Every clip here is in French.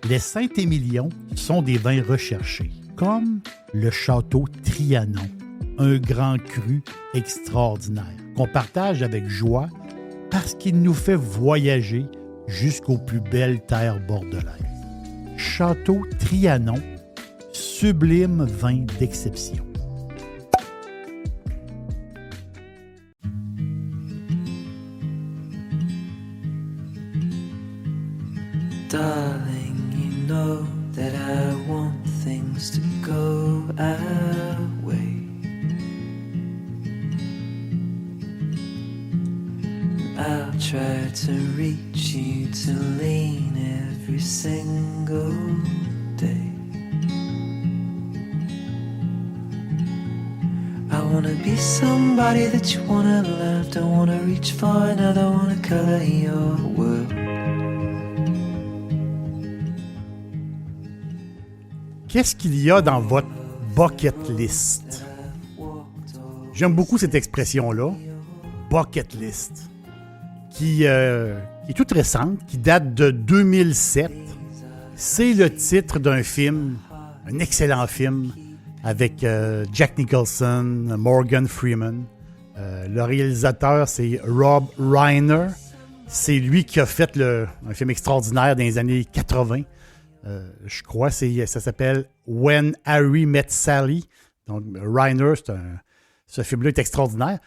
Les Saint-Émilion sont des vins recherchés, comme le Château Trianon, un grand cru extraordinaire qu'on partage avec joie parce qu'il nous fait voyager jusqu'aux plus belles terres bordelaises. Château Trianon, sublime vin d'exception. Darling, you know that I want things to go our way. I'll try to reach you to lean every single day. I wanna be somebody that you wanna love. Don't wanna reach for another, wanna color your world. Qu'est-ce qu'il y a dans votre bucket list? J'aime beaucoup cette expression-là, bucket list, qui est toute récente, qui date de 2007. C'est le titre d'un film, un excellent film, avec Jack Nicholson, Morgan Freeman. Le réalisateur, c'est Rob Reiner. C'est lui qui a fait un film extraordinaire dans les années 80. Je crois que ça s'appelle When Harry Met Sally. Donc, Reiner, ce film-là est extraordinaire.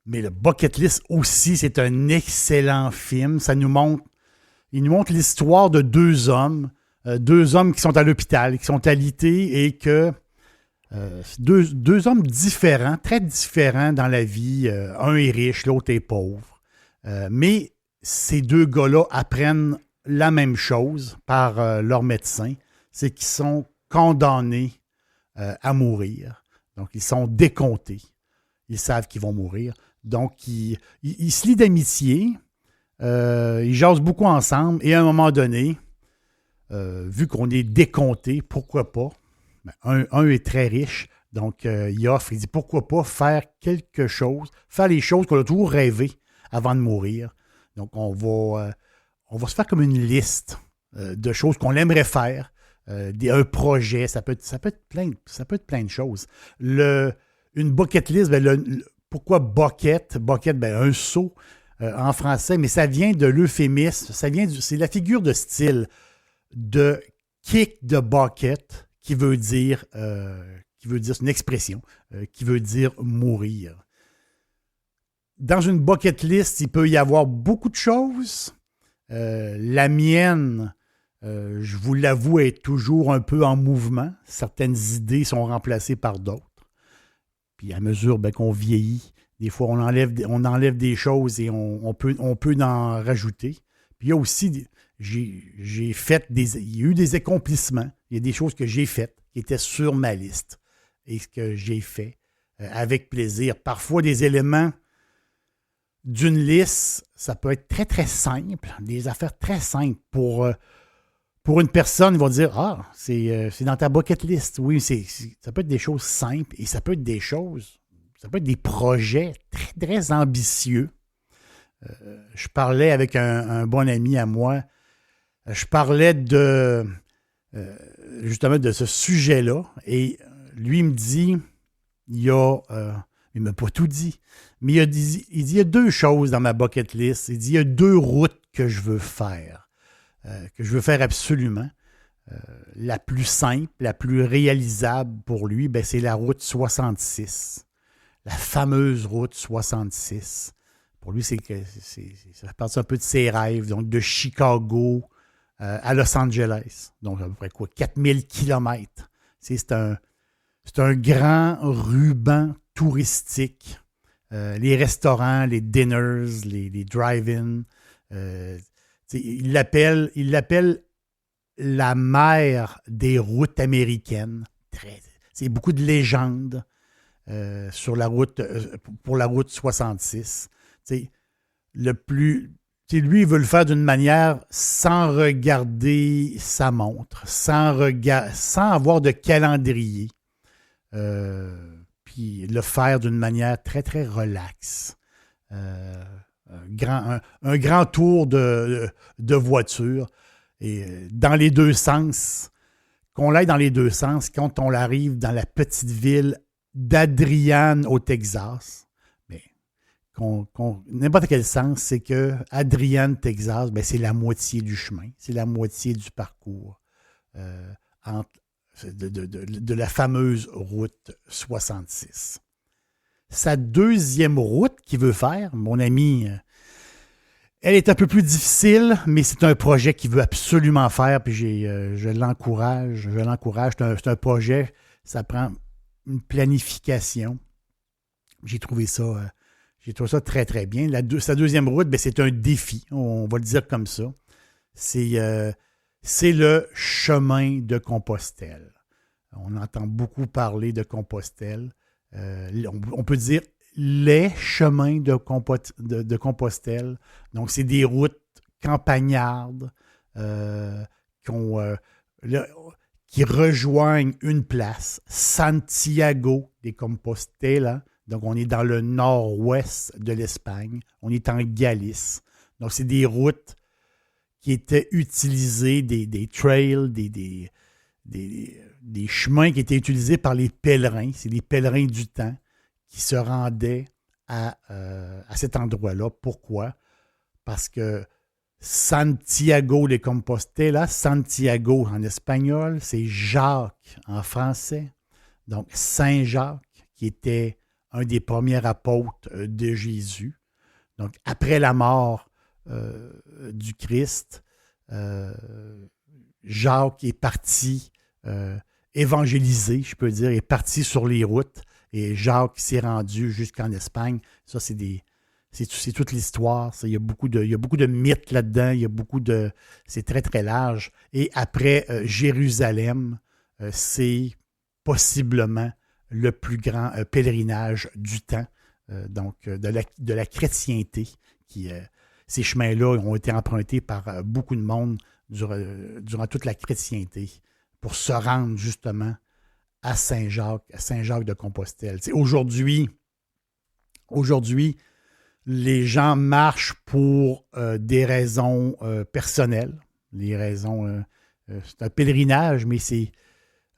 Mais le Bucket List aussi, c'est un excellent film. Il nous montre l'histoire de deux hommes qui sont à l'hôpital, qui sont alités et que deux hommes différents, très différents dans la vie. Un est riche, l'autre est pauvre. Mais ces deux gars-là apprennent la même chose par leur médecin, c'est qu'ils sont condamnés à mourir. Donc, ils sont décomptés. Ils savent qu'ils vont mourir. Donc, ils se lient d'amitié. Ils jasent beaucoup ensemble. Et à un moment donné, vu qu'on est décompté, pourquoi pas? Un est très riche. Donc, il offre, il dit pourquoi pas faire quelque chose, faire les choses qu'on a toujours rêvé avant de mourir. Donc, on va se faire comme une liste de choses qu'on aimerait faire, un projet, ça peut être plein de choses. Une bucket list, pourquoi bucket? Bucket, un seau en français, mais ça vient de l'euphémisme, c'est la figure de style de kick the bucket qui veut dire, c'est une expression, qui veut dire mourir. Dans une bucket list, il peut y avoir beaucoup de choses. La mienne, je vous l'avoue, est toujours un peu en mouvement. Certaines idées sont remplacées par d'autres. Puis à mesure qu'on vieillit, des fois on enlève des choses et on peut en rajouter. Puis il y a aussi, il y a eu des accomplissements. Il y a des choses que j'ai faites qui étaient sur ma liste. Et ce que j'ai fait avec plaisir. Parfois des éléments d'une liste, ça peut être très, très simple, des affaires très simples. Pour une personne, ils vont dire « c'est dans ta bucket list. » Oui, ça peut être des choses simples et ça peut être des projets très, très ambitieux. Je parlais avec un bon ami à moi, je parlais justement de ce sujet-là et lui me dit, il ne m'a pas tout dit, mais il dit, il y a deux choses dans ma bucket list. Il dit, il y a deux routes que je veux faire absolument. La plus simple, la plus réalisable pour lui, c'est la route 66. La fameuse route 66. Pour lui, ça fait partie un peu de ses rêves, donc de Chicago à Los Angeles. Donc, à peu près 4000 kilomètres. C'est un grand ruban touristique. Les restaurants, les dinners, les drive-in. Il l'appelle la mère des routes américaines. C'est beaucoup de légendes sur la route, pour la route 66. Lui, il veut le faire d'une manière sans regarder sa montre, sans avoir de calendrier. Puis le faire d'une manière très, très relaxe. Un grand tour de voiture. Et dans les deux sens, qu'on l'aille dans les deux sens, quand on arrive dans la petite ville d'Adrian au Texas, mais n'importe quel sens, c'est que Adrian, Texas, ben, c'est la moitié du chemin, c'est la moitié du parcours de la fameuse route 66. Sa deuxième route qu'il veut faire, mon ami, elle est un peu plus difficile, mais c'est un projet qu'il veut absolument faire, puis je l'encourage. C'est un projet, ça prend une planification. J'ai trouvé ça très, très bien. Sa deuxième route, ben, c'est un défi, on va le dire comme ça. C'est le chemin de Compostelle. On entend beaucoup parler de Compostelle. On peut dire les chemins de Compostelle. Donc, c'est des routes campagnardes qui rejoignent une place, Santiago de Compostela. Donc, on est dans le nord-ouest de l'Espagne. On est en Galice. Donc, c'est des routes qui étaient utilisées, des trails, des chemins qui étaient utilisés par les pèlerins. C'est les pèlerins du temps qui se rendaient à cet endroit-là. Pourquoi? Parce que Santiago de Compostela, Santiago en espagnol, c'est Jacques en français. Donc, Saint Jacques, qui était un des premiers apôtres de Jésus. Donc, après la mort du Christ, Jacques est parti évangéliser, je peux dire, est parti sur les routes et Jacques s'est rendu jusqu'en Espagne. Ça, c'est toute l'histoire. Il y a beaucoup de mythes là-dedans. C'est très, très large. Et après Jérusalem, c'est possiblement le plus grand pèlerinage du temps, de la chrétienté. Ces chemins-là ont été empruntés par beaucoup de monde durant toute la chrétienté pour se rendre justement à Saint-Jacques de Compostelle. Aujourd'hui, les gens marchent pour des raisons personnelles. C'est un pèlerinage, mais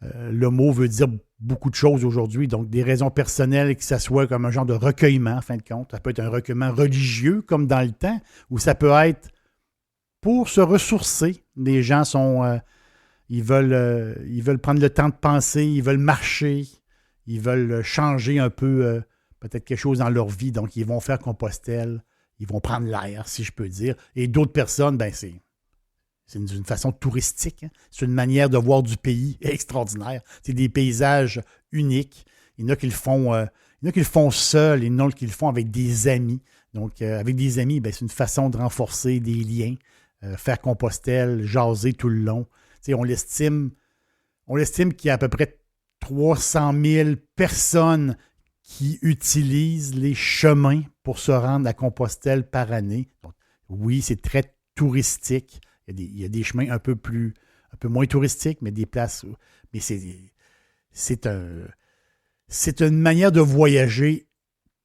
le mot veut dire beaucoup de choses aujourd'hui. Donc, des raisons personnelles, que ça soit comme un genre de recueillement, en fin de compte. Ça peut être un recueillement religieux, comme dans le temps, ou ça peut être pour se ressourcer. Les gens ils veulent prendre le temps de penser, ils veulent marcher, ils veulent changer un peu peut-être quelque chose dans leur vie. Donc, ils vont faire Compostelle, ils vont prendre l'air, si je peux dire. Et d'autres personnes, ben c'est une façon touristique. Hein? C'est une manière de voir du pays extraordinaire. C'est des paysages uniques. Il y en a qui le font seuls, il y en a qui le font avec des amis. Donc, avec des amis, ben, c'est une façon de renforcer des liens, faire Compostelle, jaser tout le long. On l'estime qu'il y a à peu près 300 000 personnes qui utilisent les chemins pour se rendre à Compostelle par année. Donc, oui, c'est très touristique. Il y a des chemins un peu moins touristiques, mais des places où. Mais c'est une manière de voyager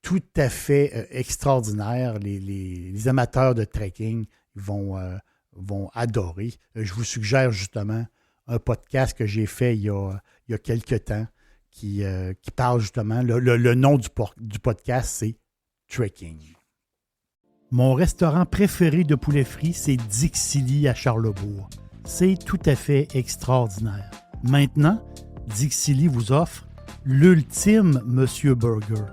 tout à fait extraordinaire. Les amateurs de trekking vont adorer. Je vous suggère justement un podcast que j'ai fait il y a quelques temps qui parle justement, le nom du podcast, c'est Trekking. Mon restaurant préféré de poulet frit, c'est Dixili à Charlebourg. C'est tout à fait extraordinaire. Maintenant, Dixili vous offre l'ultime Monsieur Burger.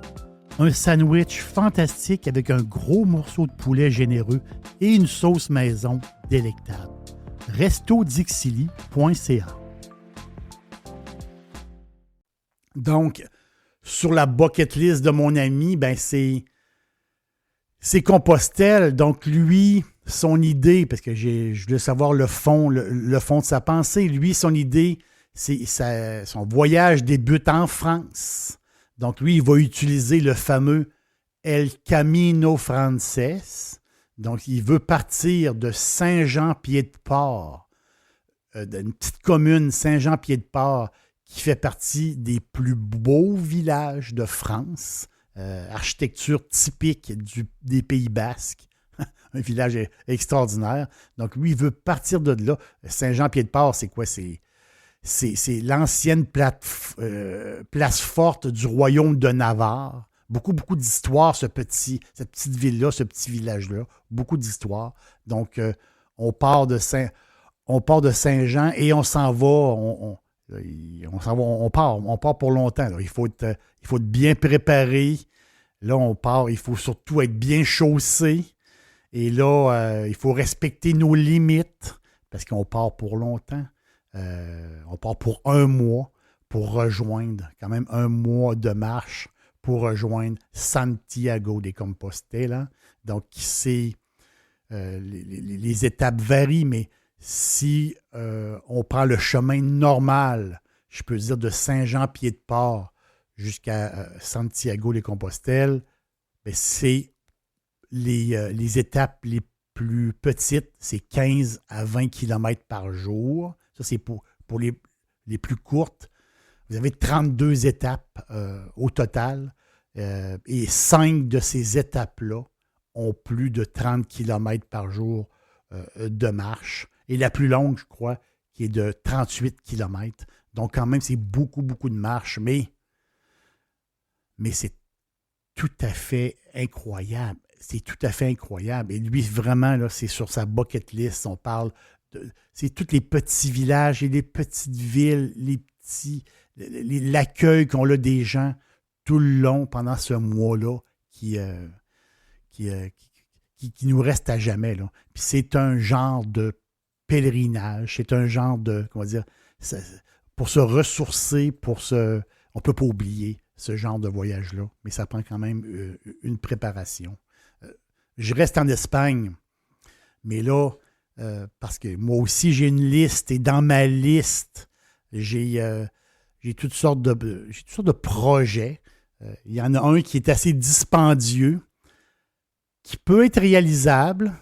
Un sandwich fantastique avec un gros morceau de poulet généreux et une sauce maison délectable. restodixili.ca. Donc, sur la bucket list de mon ami, ben c'est Compostelle. Donc, lui, son idée, parce que je voulais savoir le fond de sa pensée, lui, son idée, son voyage débute en France. Donc, lui, il va utiliser le fameux El Camino Frances. Donc, il veut partir de Saint-Jean-Pied-de-Port, d'une petite commune, Saint-Jean-Pied-de-Port, qui fait partie des plus beaux villages de France. Architecture typique des Pays Basques. un village extraordinaire. Donc, lui, il veut partir de là. Saint-Jean-Pied-de-Port, c'est quoi? C'est l'ancienne place forte du royaume de Navarre. Beaucoup, beaucoup d'histoires, cette petite ville-là, ce petit village-là. Beaucoup d'histoires. Donc, on part de Saint-Jean et on s'en va. On part pour longtemps. Là. Il faut être bien préparé. Là, on part. Il faut surtout être bien chaussé. Et là, il faut respecter nos limites parce qu'on part pour longtemps. On part pour 1 mois pour rejoindre, quand même 1 mois de marche pour rejoindre Santiago de Compostela. Donc, les étapes varient, mais si on prend le chemin normal, je peux dire de Saint-Jean-Pied-de-Port jusqu'à Santiago de Compostela, ben c'est les étapes les plus petites, c'est 15 à 20 km par jour. Ça, c'est pour les plus courtes. Vous avez 32 étapes au total et 5 de ces étapes-là ont plus de 30 km par jour de marche. Et la plus longue, je crois, qui est de 38 km. Donc, quand même, c'est beaucoup, beaucoup de marche, mais c'est tout à fait incroyable. C'est tout à fait incroyable. Et lui, vraiment, là, c'est sur sa bucket list. On parle c'est tous les petits villages et les petites villes, l'accueil qu'on a des gens tout le long pendant ce mois-là qui nous reste à jamais. Là. Puis c'est un genre de pèlerinage, c'est un genre de, comment dire, pour se ressourcer, on ne peut pas oublier ce genre de voyage-là, mais ça prend quand même une préparation. Je reste en Espagne, mais là, parce que moi aussi, j'ai une liste et dans ma liste, j'ai toutes sortes de projets. Il y en a un qui est assez dispendieux, qui peut être réalisable,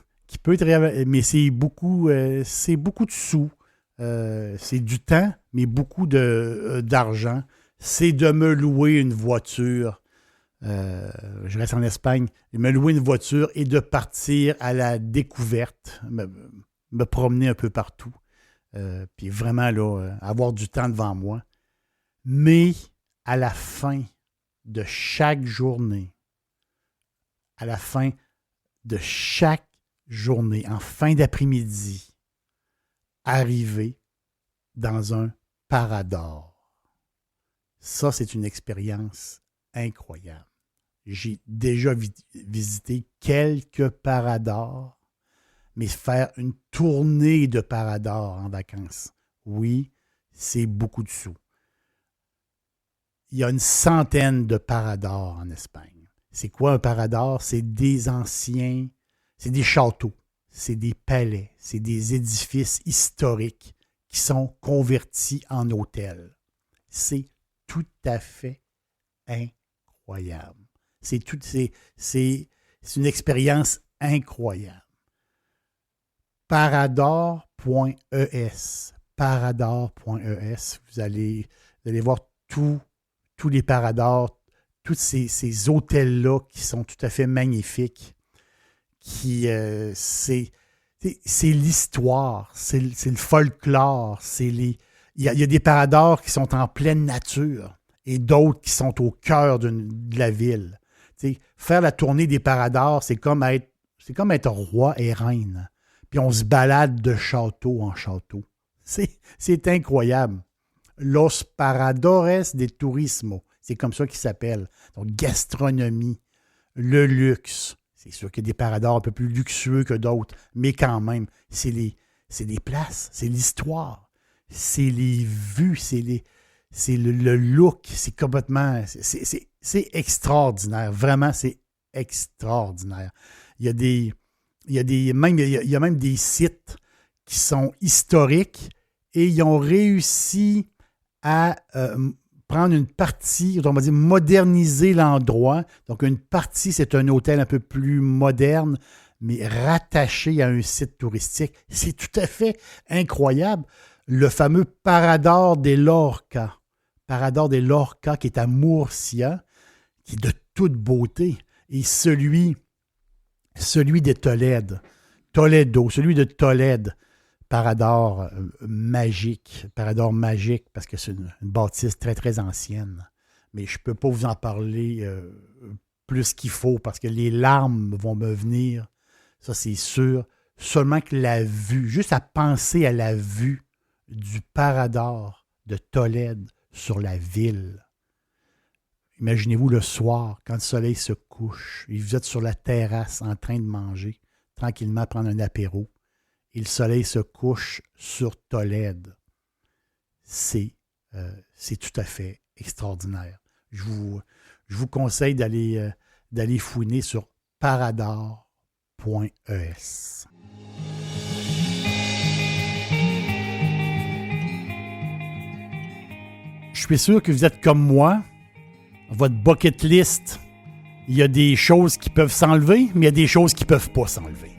mais c'est beaucoup de sous. C'est du temps, mais beaucoup d'argent. C'est de me louer une voiture. Je reste en Espagne, me louer une voiture et de partir à la découverte, me promener un peu partout, puis vraiment là, avoir du temps devant moi. Mais à la fin de chaque journée, en fin d'après-midi, arriver dans un parador. Ça, c'est une expérience incroyable. J'ai déjà visité quelques paradors, mais faire une tournée de paradors en vacances, oui, c'est beaucoup de sous. Il y a une centaine de paradors en Espagne. C'est quoi un parador? C'est des châteaux, c'est des palais, c'est des édifices historiques qui sont convertis en hôtels. C'est tout à fait incroyable. C'est une expérience incroyable. Parador.es. Parador.es. Vous allez voir tous les paradors, tous ces hôtels-là qui sont tout à fait magnifiques. C'est l'histoire, c'est le folklore. Il y a des paradors qui sont en pleine nature et d'autres qui sont au cœur de la ville. Faire la tournée des paradors, c'est comme être roi et reine. Puis on se balade de château en château. C'est incroyable. Los Paradores de Turismo, c'est comme ça qu'il s'appelle. Donc, gastronomie, le luxe. C'est sûr qu'il y a des paradors un peu plus luxueux que d'autres, mais quand même, c'est les places, c'est l'histoire, c'est les vues, c'est le look, c'est complètement... C'est extraordinaire. Vraiment, c'est extraordinaire. Il y a même des sites qui sont historiques et ils ont réussi à prendre une partie, on va dire moderniser l'endroit. Donc, une partie, c'est un hôtel un peu plus moderne, mais rattaché à un site touristique. C'est tout à fait incroyable. Le fameux Parador de Lorca. Parador de Lorca qui est à Murcia, qui est de toute beauté. Et celui celui de Tolède, Toledo, celui de Tolède, Parador magique, parce que c'est une bâtisse très, très ancienne. Mais je ne peux pas vous en parler plus qu'il faut, parce que les larmes vont me venir, ça c'est sûr. Seulement que la vue, juste à penser à la vue du Parador de Tolède sur la ville. Imaginez-vous le soir, quand le soleil se couche, et vous êtes sur la terrasse en train de manger, tranquillement prendre un apéro, et le soleil se couche sur Tolède. C'est tout à fait extraordinaire. Je vous conseille d'aller fouiner sur parador.es. Je suis sûr que vous êtes comme moi. Votre bucket list, il y a des choses qui peuvent s'enlever, mais il y a des choses qui ne peuvent pas s'enlever.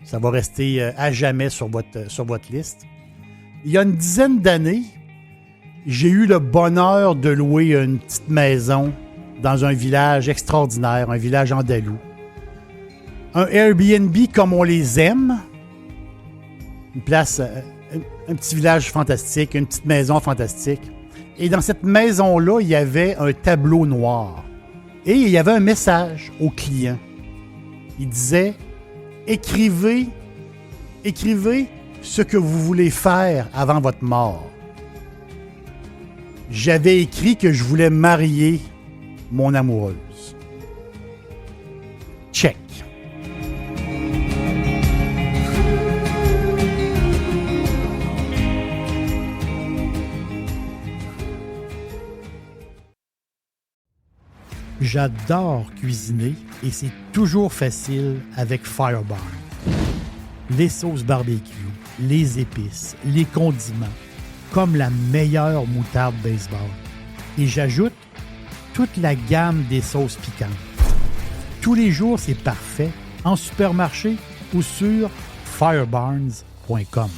Ça va rester à jamais sur votre liste. Il y a une dizaine d'années, j'ai eu le bonheur de louer une petite maison dans un village extraordinaire, un village andalou. Un Airbnb comme on les aime. Une place, un petit village fantastique, une petite maison fantastique. Et dans cette maison-là, il y avait un tableau noir. Et il y avait un message au client. Il disait « Écrivez ce que vous voulez faire avant votre mort. » J'avais écrit que je voulais marier mon amoureuse. Check. J'adore cuisiner et c'est toujours facile avec Firebarn. Les sauces barbecue, les épices, les condiments, comme la meilleure moutarde baseball. Et j'ajoute toute la gamme des sauces piquantes. Tous les jours, c'est parfait en supermarché ou sur firebarns.com.